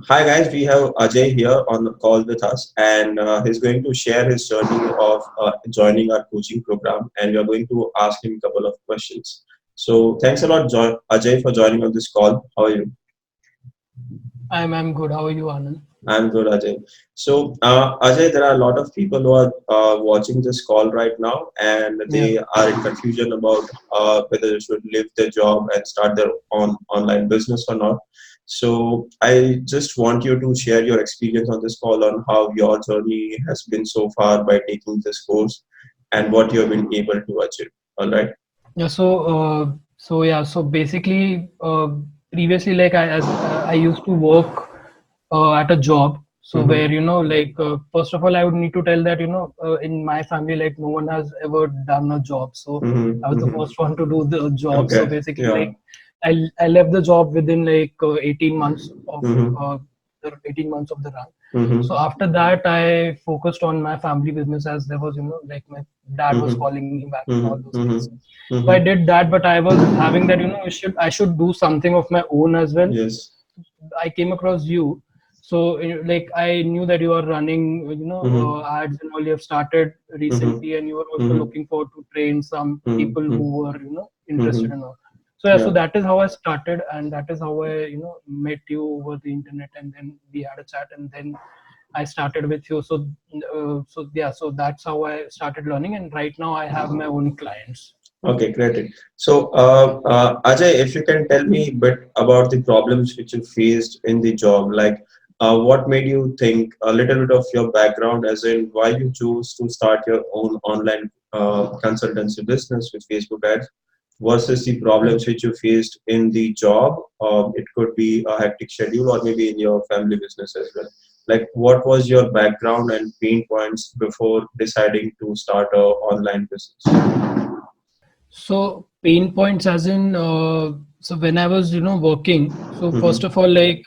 Hi guys, we have Ajay here on the call with us, and he's going to share his journey of joining our coaching program, and we are going to ask him a couple of questions. So, thanks a lot, Ajay, for joining on this call. How are you? I'm good. How are you, Anand? I'm good, Ajay. So, Ajay, there are a lot of people who are watching this call right now, and Yeah. they are in confusion about whether they should leave their job and start their own online business or not. So, I just want you to share your experience on this call on how your journey has been so far by taking this course and what you have been able to achieve. All right. Yeah. So basically, previously, like I used to work at a job. So Mm-hmm. where first of all, I would need to tell that in my family, like no one has ever done a job. So Mm-hmm. I was the Mm-hmm. first one to do the job. So Okay. basically, Yeah. like I left the job within 18 months of Mm-hmm. uh, the 18 months of the run. So Mm-hmm. after that, I focused on my family business as there was, like my dad was Mm-hmm. calling me back and all those Mm-hmm. things. Mm-hmm. So I Mm-hmm. did that, but I was having that, I should do something of my own as well. Yes. I came across you. So like I knew that you are running, Mm-hmm. ads and all you have started Mhm, recently, and you were also mhm, looking forward to train some mhm, people mhm, who were, interested mhm. in all. So yeah, so Yeah. that is how I started, and that is how I, met you over the internet, and then we had a chat, and then I started with you. So yeah, so that's how I started learning, and right now I have my own clients. Okay, great. So, Ajay, if you can tell me a bit about the problems which you faced in the job, like what made you think a little bit of your background, as in why you chose to start your own online consultancy business with Facebook ads versus the problems which you faced in the job. It could be a hectic schedule or maybe in your family business as well. Like, what was your background and pain points before deciding to start a online business? So pain points as in so when I was working, so first Mm-hmm. of all, like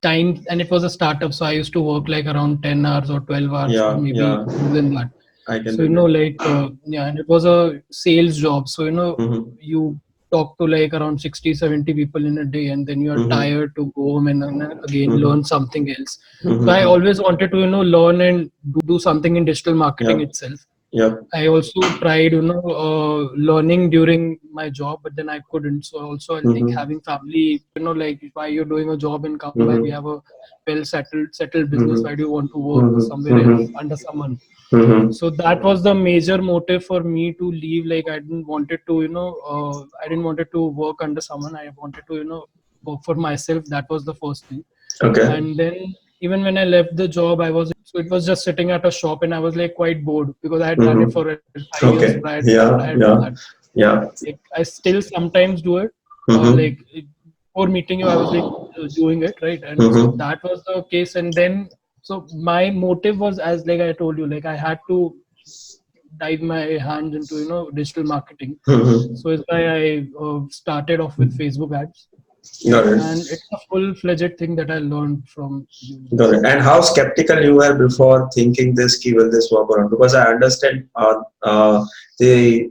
time, and it was a startup, so I used to work like around 10 hours or 12 hours or Yeah, maybe yeah, more than that. I can So relate. yeah, and it was a sales job. So Mm-hmm. you talk to like around 60, 70 people in a day, and then you are Mm-hmm. tired to go home and then again Mm-hmm. learn something else. So I Mm-hmm. always wanted to learn and do something in digital marketing Yeah, itself. yeah. I also tried, learning during my job, but then I couldn't. So also like Mm-hmm. having family, like why you're doing a job in come by, we Mm-hmm. have a well settled business. Mm-hmm. Why do you want to work Mm-hmm. somewhere else Mm-hmm. under someone? Mm-hmm. So that was the major motive for me to leave. Like I didn't wanted to, I didn't wanted to work under someone. I wanted to, work for myself. That was the first thing. Okay. And then even when I left the job, so it was just sitting at a shop, and I was like quite bored because I had done it Mm-hmm. for 5 years Okay. prior to that. I Yeah, had done yeah, that. yeah. Like I still sometimes do it. Mm-hmm. Before meeting you, I was like doing it, right? And so Mm-hmm. that was the case. And then so my motive was, as like I told you, like I had to dive my hands into digital marketing. Mm-hmm. So it's why I started off with Facebook ads, Got it. and it's a full-fledged thing that I learned from you. Got it. And how skeptical you were before thinking this key will this work or not? Because I understand the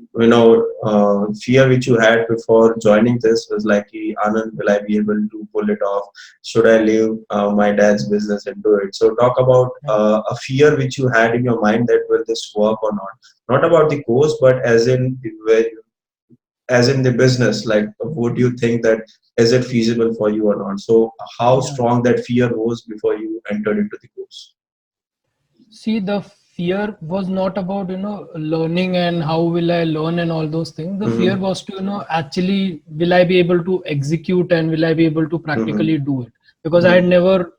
fear which you had before joining this was like, Anand, will I be able to pull it off? Should I leave my dad's business and do it? So talk about Yeah. a fear which you had in your mind that will this work or not? Not about the course, but as in the business, like would you think that is it feasible for you or not? So how Yeah. strong that fear was before you entered into the course? See, the fear was not about, learning and how will I learn and all those things. The fear Mm-hmm. was to, actually, will I be able to execute and will I be able to Mm-hmm. practically do it? Because I had Mm-hmm. never,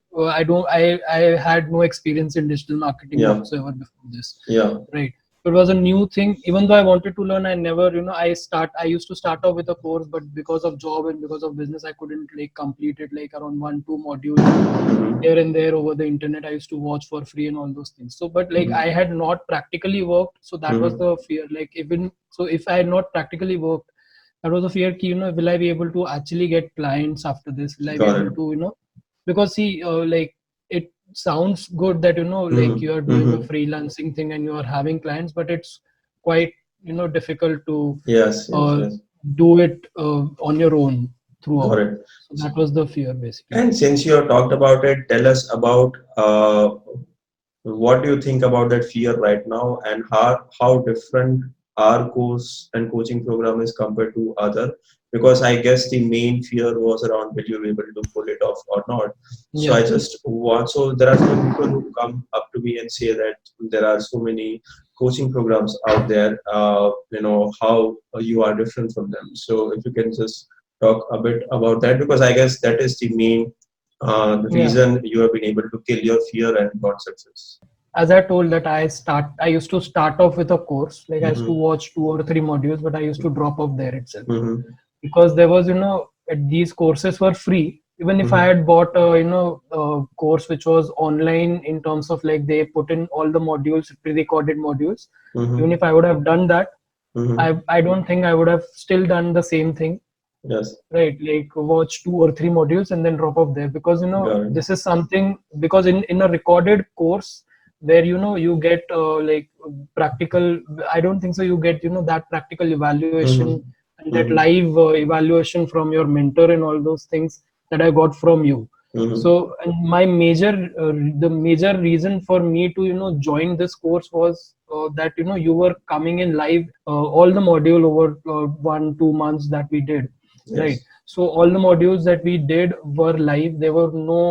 I had no experience in digital marketing Yeah, whatsoever before this, yeah. right? It was a new thing. Even though I wanted to learn, I never, I used to start off with a course, but because of job and because of business, I couldn't like complete it like around 1, 2 modules Mm-hmm. here and there over the internet. I used to watch for free and all those things. So but like I Mm-hmm. had not practically worked, so that was Mm-hmm. the fear. Like even so, if I had not practically worked, that was a fear ki, will I be able to actually get clients after this? Will I be Got able it. to, because see, like it sounds good that like you are Mm-hmm. doing a Mm-hmm. freelancing thing and you are having clients, but it's quite difficult to Yes, yes, uh, yes. do it on your own. throughout. Got it. So that was the fear basically. And since you have talked about it, tell us about what do you think about that fear right now, and how different our course and coaching program is compared to other? Because I guess the main fear was around will you be able to pull it off or not. So I Yeah. just want, so there are so many people who come up to me and say that there are so many coaching programs out there. How you are different from them. So if you can just talk a bit about that, because I guess that is the main the Yeah. reason you have been able to kill your fear and got success. As I told that I used to start off with a course, like I used to Mm-hmm. watch 2 or 3 modules, but I used to drop off there itself Mm-hmm. because there was, these courses were free. Even if I Mm-hmm. had bought a course which was online in terms of like they put in all the modules, pre-recorded modules, even Mm-hmm. if I would have done that, Mm-hmm. I don't think I would have still done the same thing, Yes. right? Like watch 2 or 3 modules and then drop off there, because Got it. this is something, because in a recorded course where you get like practical, I don't think so you get that practical evaluation Mm-hmm. and that Mm-hmm. live evaluation from your mentor and all those things that I got from you. Mm-hmm. So, and my the major reason for me to join this course was that you were coming in live, all the module over 1 2 months that we did, right? Yes. So all the modules that we did were live. There were no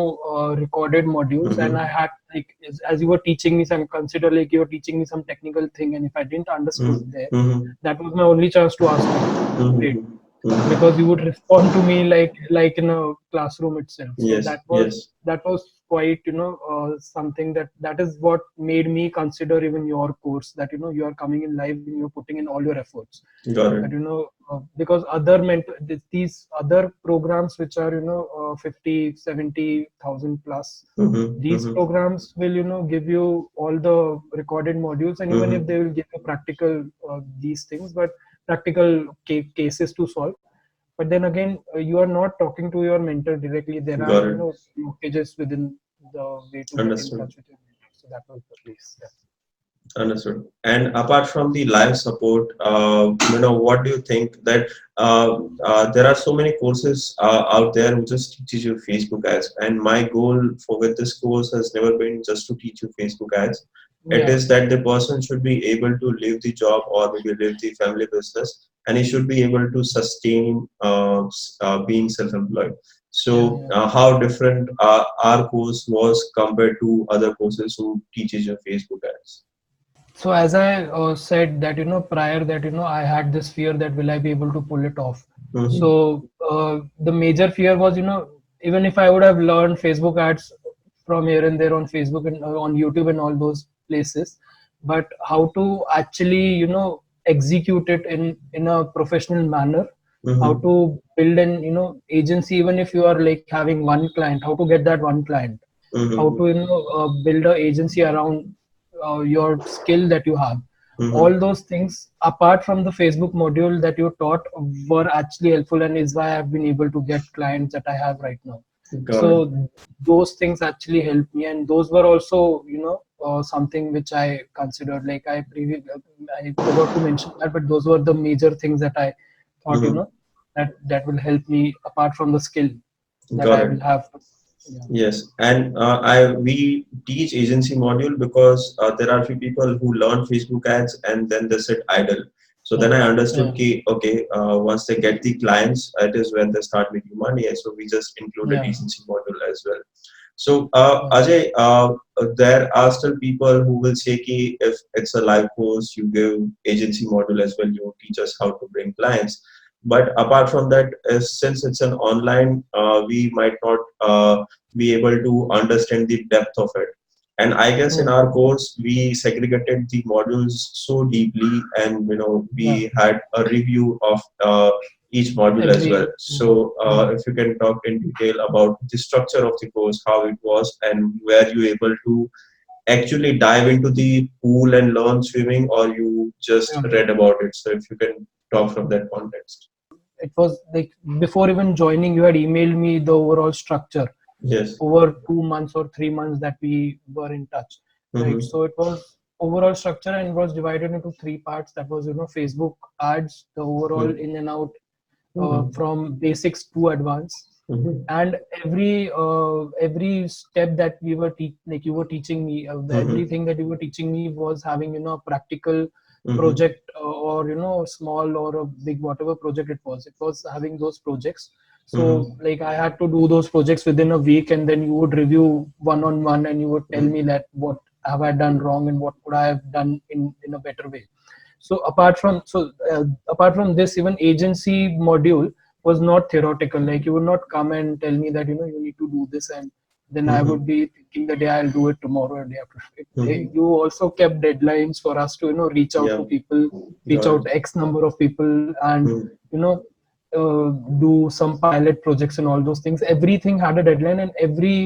recorded modules, and I Mm-hmm. had like, as you were teaching me some, consider like you were teaching me some technical thing, and if I didn't understood there, Mm-hmm. that was my only chance to ask you, right? Mm-hmm. Mm-hmm. Because you would respond to me like in a classroom itself. So Yes. Yes. that was quite something that is what made me consider even your course, that you are coming in live and you're putting in all your efforts. Got That it. because these other programs which are 50 70,000 plus, Mm-hmm. these Mm-hmm. programs will give you all the recorded modules, and even if Mm-hmm. they will give you practical these things, but practical cases to solve. But then again, you are not talking to your mentor directly. There are Got it. blockages within the way to get in Understood. touch with your mentor. So that was the case. Yeah. Understood. And apart from the live support, what do you think that there are so many courses out there who just teaches you Facebook ads, and my goal for with this course has never been just to teach you Facebook ads. It Yeah. is that the person should be able to live the job or maybe live the family business, and he should be able to sustain being self-employed. Yeah. So, Yeah. how different our course was compared to other courses who teaches you Facebook ads? So as I said that prior that I had this fear that will I be able to pull it off. Mm-hmm. So the major fear was even if I would have learned Facebook ads from here and there on Facebook and on YouTube and all those places, but how to actually execute it in a professional manner, how Mm-hmm. to build an agency, even if you are like having one client, how to get that one client, how Mm-hmm. to build a agency around your skill that you have. Mm-hmm. All those things apart from the Facebook module that you taught were actually helpful, and is why I've been able to get clients that I have right now. Got it. So those things actually helped me, and those were also something which I considered, like I forgot to mention that, but those were the major things that I thought Mm-hmm. that will help me apart from the skill that Got I it. will have. Yeah. Yes, and I we teach agency module because there are few people who learn Facebook ads and then they sit idle. So then I understood Yeah. ki, okay, once they get the clients, it is when they start making money. And so we just included Yeah. agency module as well. So Yeah. Ajay, there are still people who will say ki if it's a live course, you give agency module as well. You teach us how to bring clients. But apart from that, since it's an online, we might not be able to understand the depth of it. And I guess in Hmm. our course, we segregated the modules so deeply, and Yeah. we had a review of each module as well. Every. So, Yeah. if you can talk in detail about the structure of the course, how it was, and were you able to actually dive into the pool and learn swimming, or you just Yeah. read about it? So, if you can talk from that context. It was like before even joining, you had emailed me the overall structure Yes. over 2 months or 3 months that we were in touch, right? Mm-hmm. So it was overall structure and was divided into three parts. That was Facebook ads, the overall in and out. from basics to advanced. Mhm. And every step that we were like you were teaching me, Mhm. everything that you were teaching me was having, a practical Mhm. project, or small or a big, whatever project it was having those projects. So Mhm. like I had to do those projects within a week, and then you would review one on one, and you would tell me Mhm. that what have I done wrong and what could I have done in a better way. So apart from this, even agency module was not theoretical. Like you would not come and tell me that you need to do this, and then I would Mhm. be thinking that yeah, I'll do it tomorrow or day after. Mhm. You also kept deadlines for us to reach out Yeah, to people, reach got out it. X number of people, and Mhm. you know do some pilot projects and all those things. Everything had a deadline, and every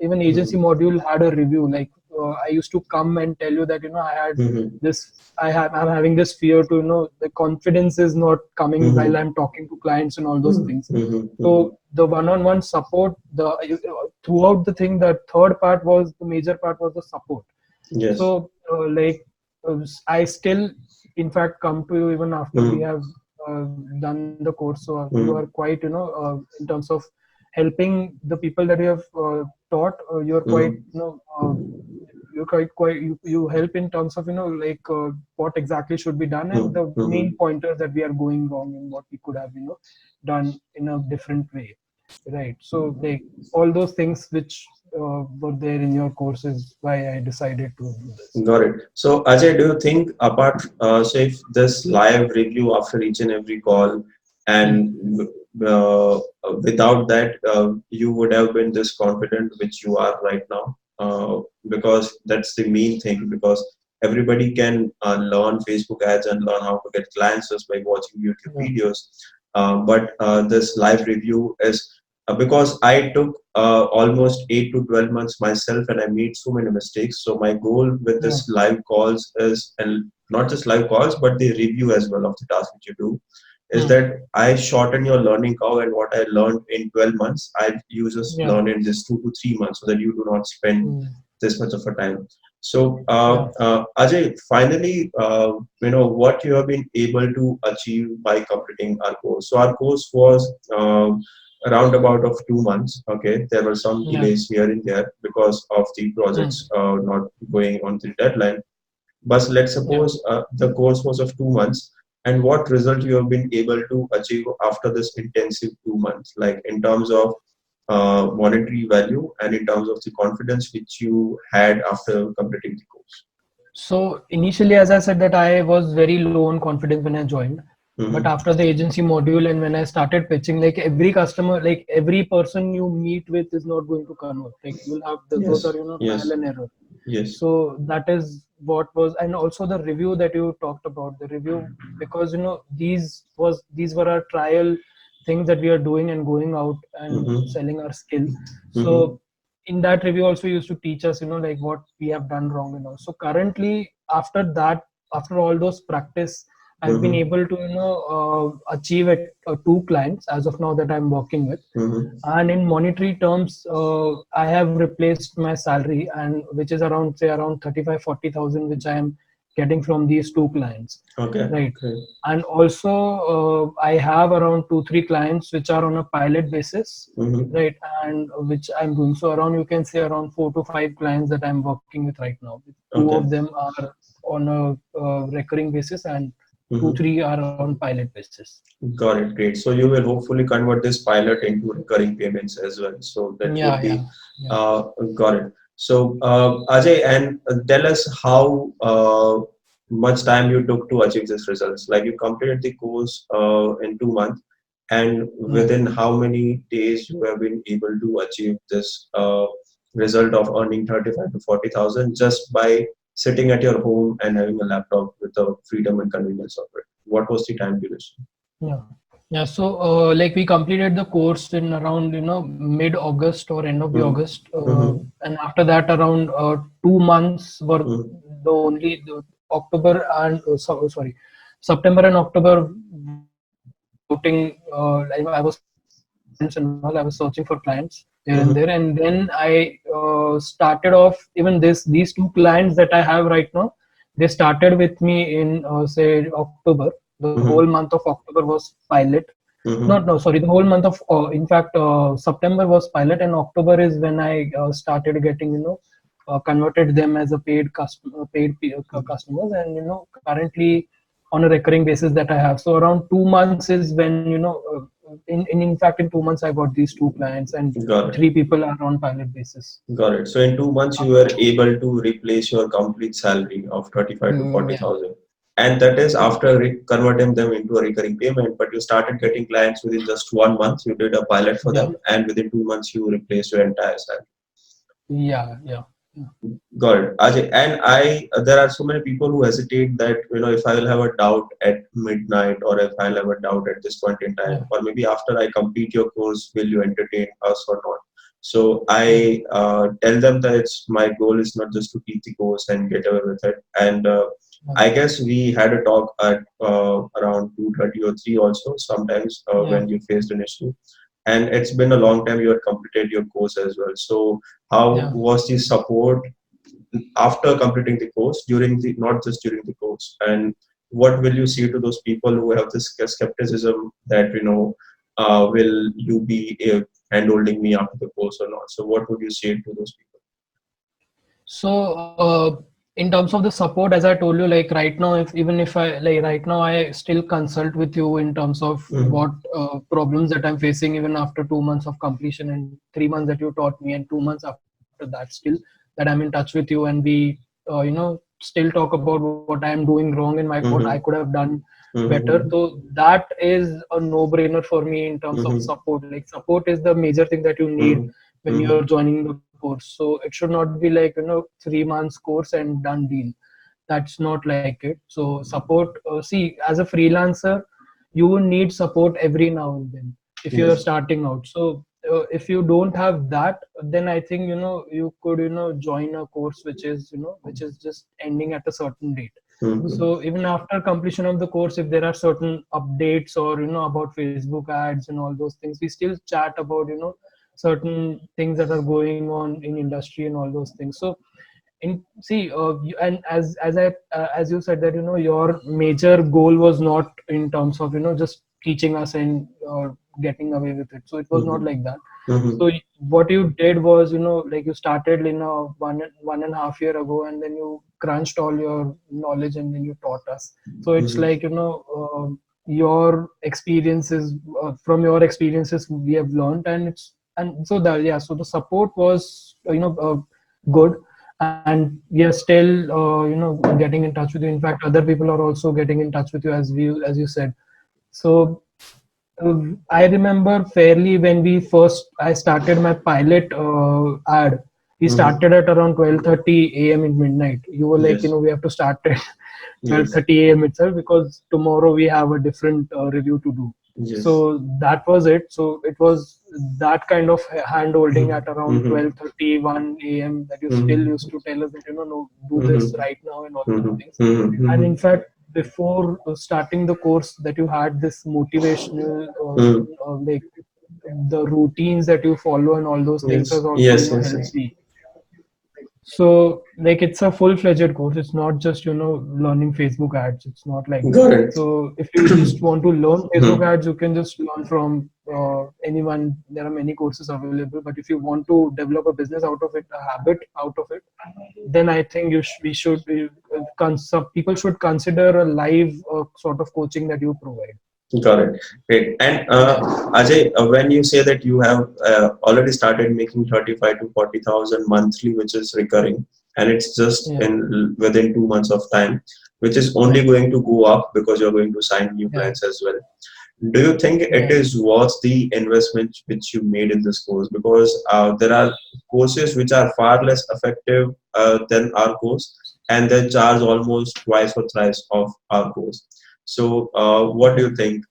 even agency Mhm. module had a review. Like I used to come and tell you that I had Mhm. this I'm having this fear to the confidence is not coming while Mhm. I'm talking to clients and all those Mhm. things. Mhm. Mhm. So the one-on-one support, the throughout the thing, the third part was the major part was the support. Yes. So like I still in fact come to you even after we Mhm. have done the course. So you are Mhm. quite in terms of helping the people that you have taught. You're quite Mhm. you're quite you help in terms of like what exactly should be done, and Mhm. the main Mhm. pointers that we are going wrong and what we could have done in a different way, right? So like all those things which were there in your course is why I decided to do this. Got it. So, Ajay, do you think apart, say, if this live review after each and every call, and without that, you would have been this confident which you are right now? Because that's the main thing. Because everybody can learn Facebook ads and learn how to get clients just by watching YouTube Yeah, videos. But this live review is because I took almost 8 to 12 months myself, and I made so many mistakes. So my goal with yeah, this live calls is, and not just live calls, but the review as well of the task which you do, is mm, that I shorten your learning curve, and what I learned in 12 months, I use just yeah, learn in this 2 to 3 months, so that you do not spend mm, this much of a time. So, yeah. Ajay, finally, what you have been able to achieve by completing our course. So our course was around about of 2 months. Okay, there were some Yeah, delays here and there because of the projects mm, not going on the deadline. But let's yeah. suppose the course was of 2 months, and what result you have been able to achieve after this intensive 2 months, like in terms of monetary value and in terms of the confidence which you had after completing the course. So initially, as I said, that I was very low on confidence when I joined. But Mm-hmm. after the agency module and when I started pitching, like every customer, like every person you meet with is not going to convert. Like you'll have those are Yes, trial yes, and error. yes. So that is what was, and also the review that you talked about, the review, because these were our trial things that we are doing and going out and Mm-hmm. selling our skill. Mm-hmm. So in that review also used to teach us like what we have done wrong and all. So currently after that, after all those practice, I've been Mm-hmm. able to achieve it, two clients as of now that I'm working with. Mm-hmm. And in monetary terms, I have replaced my salary, and which is around say around 35-40,000, which I am getting from these two clients, Okay, right? great. And also I have around 2-3 clients which are on a pilot basis, Mm-hmm. right? And which I'm doing, so around, you can say, around 4 to 5 clients that I'm working with right now. Two of Okay. them are on a recurring basis, and two Mm-hmm. three are on pilot basis. Got it. Great. So you will hopefully convert this pilot into recurring payments as well. So that would Yeah, be yeah, yeah. uh, got it. So Ajay, and tell us how much time you took to achieve these results. Like you completed the course in 2 months, and Yeah. within how many days you have been able to achieve this result of earning 35 to 40,000 just by sitting at your home and having a laptop with the freedom and convenience of it. What was the time duration? Yeah. Yeah. So, like we completed the course in around, mid August or end of the Mm-hmm. August. Mm-hmm. And after that, around 2 months were Mm-hmm. the October and, sorry, September and October were scouting. I was searching for clients and all. I was searching for clients here and there. Mm-hmm. And then I started off, even these two clients that I have right now, they started with me in, say, October. The whole Mm-hmm. month of October was pilot. Mm-hmm. Not no sorry, the whole month of in fact September was pilot, and October is when I started getting converted them as a paid customer, customers, and currently on a recurring basis that I have. So around 2 months is when in fact in 2 months I got these two clients, and Got it. three people are on pilot basis. Got it. So in 2 months, you were able to replace your complete salary of 35 to Yeah, 40,000. And that is yeah, after converting them into a recurring payment. But you started getting clients within just 1 month. You did a pilot for yeah, them, and within 2 months, you replaced your entire salary. yeah, yeah, yeah, Got it, Ajay. And there are so many people who hesitate that, if I will have a doubt at midnight, or if I'll have a doubt at this point in time, yeah, or maybe after I complete your course, will you entertain us or not? So yeah, I tell them that my goal is not just to teach the course and get away with it. And yeah, I guess we had a talk at around 2:30 or 3 also, sometimes yeah, when you faced an issue. And it's been a long time you have completed your course as well. So how yeah. was the support after completing the course, during the not just during the course? And what will you say to those people who have this skepticism that, will you be handholding me after the course or not? So what would you say to those people? So, in terms of the support, as I told you, like right now, if even if I like right now, I still consult with you in terms of Mm-hmm. what problems that I'm facing, even after 2 months of completion and 3 months that you taught me, and 2 months after that, still that I'm in touch with you, and we, still talk about what I am doing wrong and what I could Mm-hmm. have done better. Mm-hmm. So that is a no-brainer for me in terms of Mm-hmm. support. Like support is the major thing that you need when Mm-hmm. you're joining the course. So it should not be like 3 months course and done deal. That's not like it. So support, see, as a freelancer, you will need support every now and then if you're Yes. starting out. So if you don't have that, then I think you could join a course which is just ending at a certain date. Mm-hmm. So even after completion of the course, if there are certain updates or about Facebook ads and all those things, we still chat about certain things that are going on in industry and all those things. So in see and as you said that your major goal was not in terms of just teaching us and getting away with it. So it was not Mm-hmm. like that. Mm-hmm. So what you did was like you started in a one and a half year ago, and then you crunched all your knowledge and then you taught us. So it's Mm-hmm. like your experiences, from your experiences we have learned, and it's and so that yeah, so the support was good, and we are still getting in touch with you. In fact, other people are also getting in touch with you, as you said. So I remember fairly when we first I started my pilot ad. We Mm-hmm. started at around 12:30 a.m. in midnight. You were like, Yes. we have to start at Yes. 12:30 a.m. itself, because tomorrow we have a different review to do. Yes. So that was it. So it was that kind of hand holding Mm-hmm. at around Mm-hmm. 12:31 a.m. that you still Mm-hmm. used to tell us that no, do this Mm-hmm. right now and all those Mm-hmm. things. And Mm-hmm. in fact, before starting the course, that you had this motivational Mm-hmm. like the routines that you follow and all those things has Yes. also Yes. Yes. helped Yes. me. So like it's a full-fledged course. It's not just learning Facebook ads. It's not like that. Got it. So if you just want to learn Facebook Hmm. ads, you can just learn from anyone. There are many courses available. But if you want to develop a business out of it, a habit out of it, then I think we should people should consider a live sort of coaching that you provide. Got it. Great. And Yeah, Ajay, when you say that you have already started making 35 to 40,000 monthly, which is recurring, and it's just yeah, in within 2 months of time, which is yeah, only going to go up because you're going to sign new yeah, clients as well. Do you think it yeah. is worth the investment which you made in this course? Because there are courses which are far less effective than our course, and they charge almost twice or thrice of our course. So, what do you think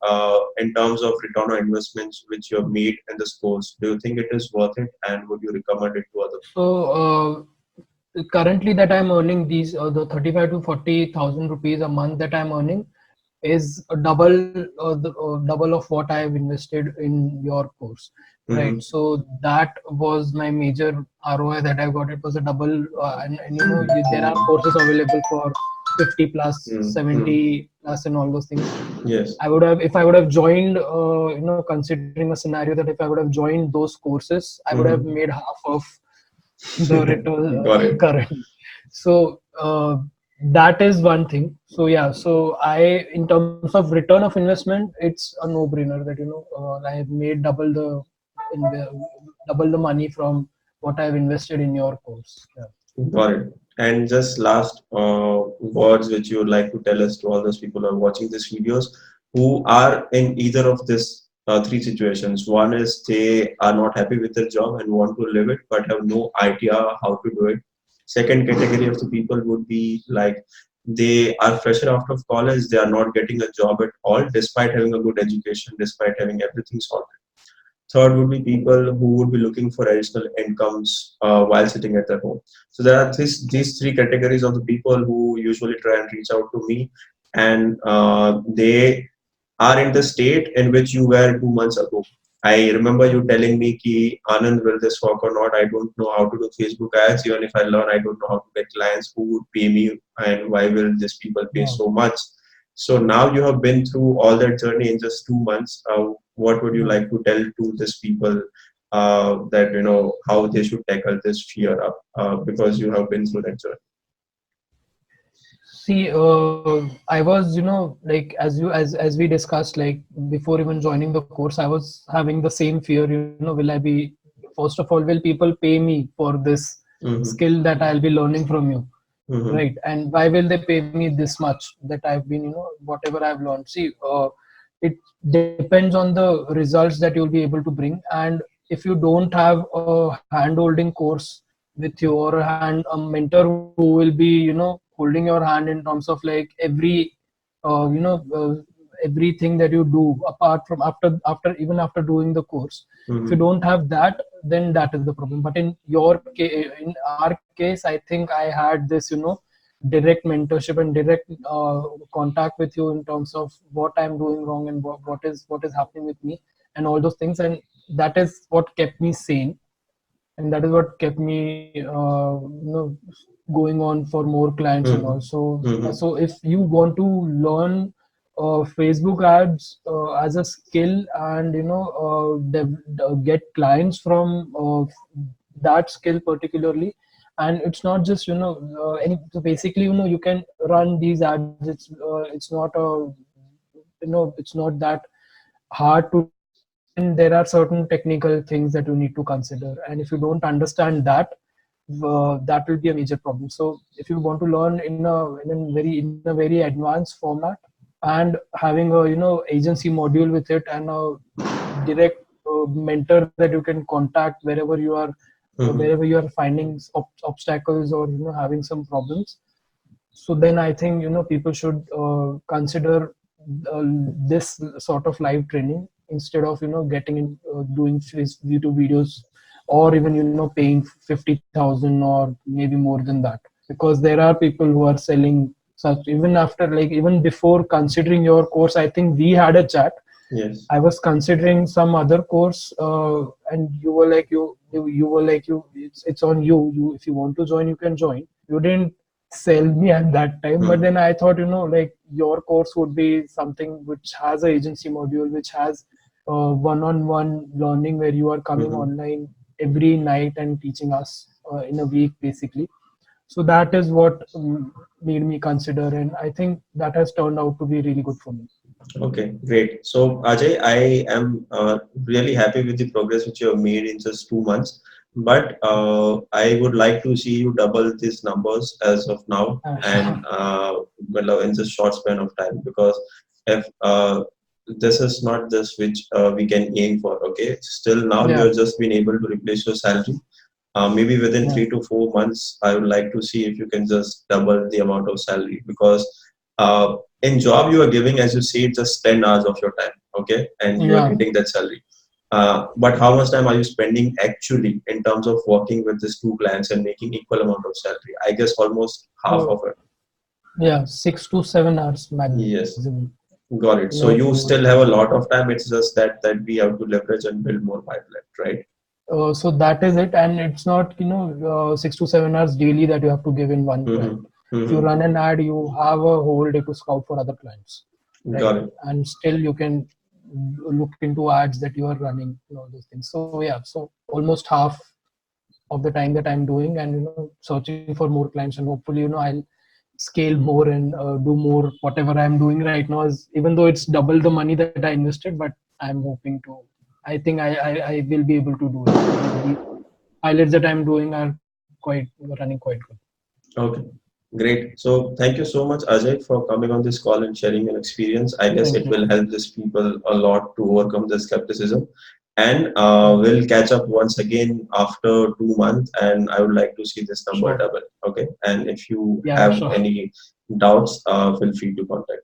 in terms of return on investments which you have made in this course? Do you think it is worth it, and would you recommend it to other So currently that I'm earning these the 35 to 40,000 rupees a month that I'm earning is a double of what I have invested in your course, right? people? So that was my major ROI that I got. It was a double, and there are courses available for 50 plus, Mm-hmm. 70 plus, and all those things. Yes. I would have, if I would have joined, considering a scenario that if I would have joined those courses, I would have Mm-hmm. made half of the return Got it. current. So that is one thing. So yeah, so I, in terms of return of investment, it's a no-brainer that I have made in double the money from what I've invested in your course. Yeah. Got it. And just last words which you would like to tell us to all those people who are watching these videos who are in either of these three situations. One is they are not happy with their job and want to live it but have no idea how to do it. Second category of the people would be like they are fresher out of college, they are not getting a job at all despite having a good education, despite having everything sorted. Third would be people who would be looking for additional incomes while sitting at their home. So there are these three categories of the people who usually try and reach out to me, and they are in the state in which you were 2 months ago. I remember you telling me ki Anand, will this work or not? I don't know how to do Facebook ads. Even if I learn, I don't know how to get clients who would pay me, and why will these people pay Yeah. so much? So now you have been through all that journey in just 2 months. What would you Yeah. like to tell to these people that how they should tackle this fear up because you have been through that journey? See, I was, like as we discussed, like before even joining the course, I was having the same fear. Will I be, first of all, will people pay me for this Mm-hmm. skill that I'll be learning from you, Mm-hmm. right? And why will they pay me this much that I've been, whatever I've learned? See, it depends on the results that you'll be able to bring, and if you don't have a hand holding course with you, or a mentor who will be holding your hand in terms of like uh, you know uh, everything that you do, apart from after even after doing the course, if you Mm-hmm. don't have that, then that is the problem. But in our case, I think I had this direct mentorship and direct contact with you in terms of what I'm doing wrong and what is happening with me and all those things, and that is what kept me sane, and that is what kept me going on for more clients and all. Mm-hmm. So Mm-hmm. so if you want to learn Facebook ads as a skill, and get clients from that skill particularly, and it's not just so basically you can run these ads. It's not a it's not that hard to do, but then there are certain technical things that you need to consider, and if you don't understand that, that will be a major problem. So if you want to learn in a very advanced format, and having a agency module with it, and a direct mentor that you can contact Mm-hmm. wherever you are finding obstacles, or having some problems, so then I think people should consider uh, this sort of live training, instead of getting in doing YouTube videos, or even paying 50,000 or maybe more than that, because there are people who are selling such. Even after, like, even before considering your course, I think we had a chat. Yes. I was considering some other course, and you were like, you were like, it's on you. You, if you want to join, you can join. You didn't sell me at that time, but Mm-hmm. then I thought, like, your course would be something which has a agency module, which has one-on-one learning, where you are coming Mm-hmm. online every night and teaching us in a week, basically. So that is what made me consider, and I think that has turned out to be really good for me. Okay, great. So, Ajay, I am really happy with the progress which you have made in just 2 months. But I would like to see you double these numbers as of now, and well, in just short span of time. Because if this is not this which we can aim for, okay. Still now you Yeah, have just been able to replace your salary. Maybe within yeah, 3 to 4 months, I would like to see if you can just double the amount of salary because in job you are giving, as you see, just 10 hours of your time, okay, and you are yeah. getting that salary. But how much time are you spending actually in terms of working with these two clients and making equal amount of salary? I guess almost half Uh, of it. yeah, 6 to 7 hours Yes, maximum. got it. So you No, still have a lot of time. It's just that we have to leverage and build more pipeline, right? so that is it, and it's not 6 to 7 hours daily that you have to give in one Mm-hmm. client. If you Hmm. run an ad, you have a whole day to scout for other clients, right? Got it. And still you can look into ads that you are running and all those things. So yeah, so almost half of the time that I'm doing, and searching for more clients, and hopefully I'll scale more and do more. Whatever I'm doing right now is, even though it's double the money that I invested, but I'm hoping to, I think I will be able to do it because the pilots that I'm doing are quite running quite good. Okay, great. So thank you so much, Ajay, for coming on this call and sharing your experience. I guess Thank it you. will help these people a lot to overcome the skepticism. And Yeah, we'll catch up once again after 2 months, and I would like to see this number sure. double. Okay, and if you Yeah, have sure. any doubts, feel free to contact.